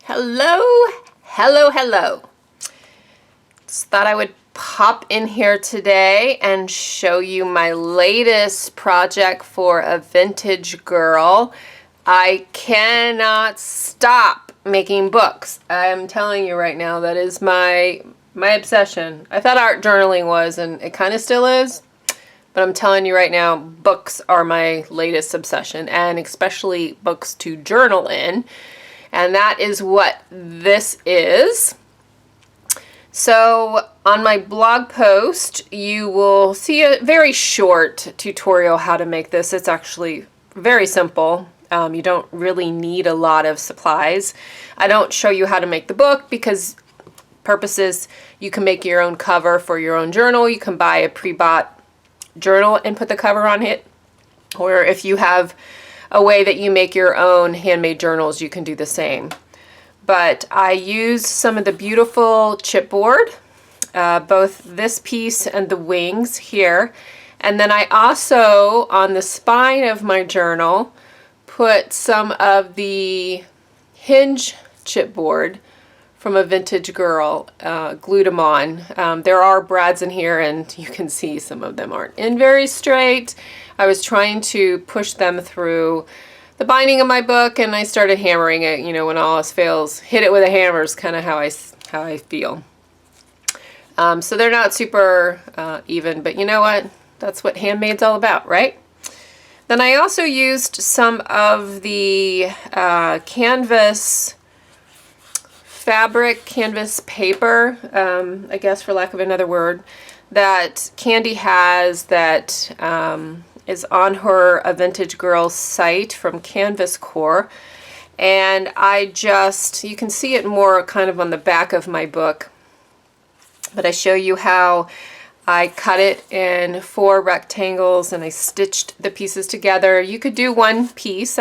Hello, hello, hello. Just thought I would pop in here today and show you my latest project for a vintage girl. I cannot stop making books. I'm telling you right now, that is my obsession. I thought art journaling was, and it kind of still is, but I'm telling you right now, books are my latest obsession, and especially books to journal in. And that is what this is. So on my blog post, you will see a very short tutorial how to make this. It's actually very simple. You don't really need a lot of supplies. I don't show you how to make the book because purposes, you can make your own cover for your own journal. You can buy a pre-bought journal and put the cover on it. Or if you have a way that you make your own handmade journals, you can do the same. But I used some of the beautiful chipboard, both this piece and the wings here. And then I also, on the spine of my journal, put some of the hinge chipboard from a vintage girl, glued them on. There are brads in here, and you can see some of them aren't in very straight. I was trying to push them through the binding of my book, and I started hammering it. You know, when all else fails, hit it with a hammer is kind of how I feel. So they're not super even, but you know what? That's what handmade's all about, right? Then I also used some of the canvas paper, I guess for lack of another word, that Candy has that is on her A Vintage Girl site from Canvas Core. And you can see it more kind of on the back of my book, but I show you how I cut it in 4 rectangles and I stitched the pieces together. You could do one piece.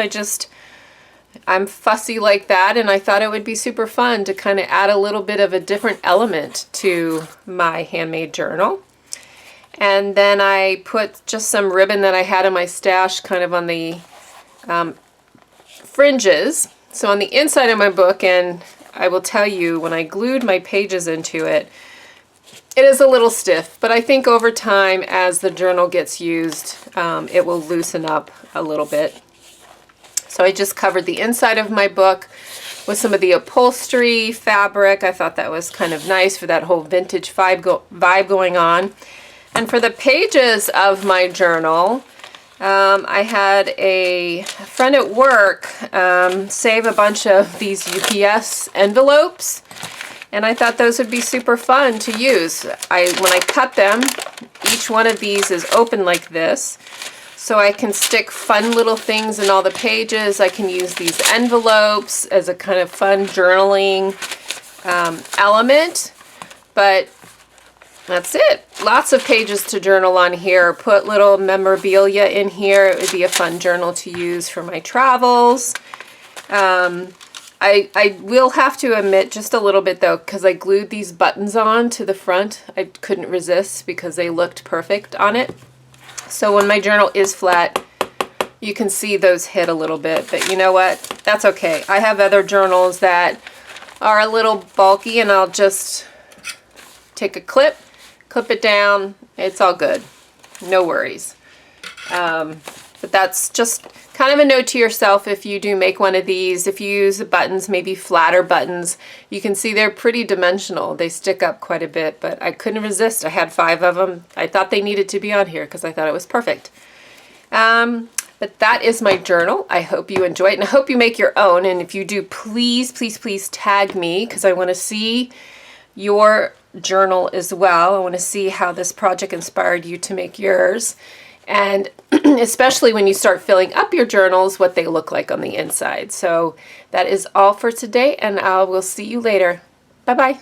I'm fussy like that, and I thought it would be super fun to kind of add a little bit of a different element to my handmade journal. And then I put just some ribbon that I had in my stash kind of on the fringes. So on the inside of my book, and I will tell you, when I glued my pages into it, it is a little stiff, but I think over time, as the journal gets used, it will loosen up a little bit. So I just covered the inside of my book with some of the upholstery fabric. I thought that was kind of nice for that whole vintage vibe going on. And for the pages of my journal, I had a friend at work save a bunch of these UPS envelopes, and I thought those would be super fun to use. When I cut them, each one of these is open like this, so I can stick fun little things in all the pages. I can use these envelopes as a kind of fun journaling element, but that's it. Lots of pages to journal on here. Put little memorabilia in here. It would be a fun journal to use for my travels. I will have to admit just a little bit though, because I glued these buttons on to the front. I couldn't resist because they looked perfect on it. So when my journal is flat, you can see those hit a little bit, but you know what? That's okay. I have other journals that are a little bulky, and I'll just take a clip it down. It's all good. No worries. But that's just kind of a note to yourself if you do make one of these. If you use the buttons, maybe flatter buttons, you can see they're pretty dimensional. They stick up quite a bit, but I couldn't resist. I had 5 of them. I thought they needed to be on here because I thought it was perfect. But that is my journal. I hope you enjoy it, and I hope you make your own. And if you do, please, please, please tag me, because I want to see your journal as well. I want to see how this project inspired you to make yours, and especially when you start filling up your journals, what they look like on the inside. So that is all for today, and I will see you later. Bye-bye.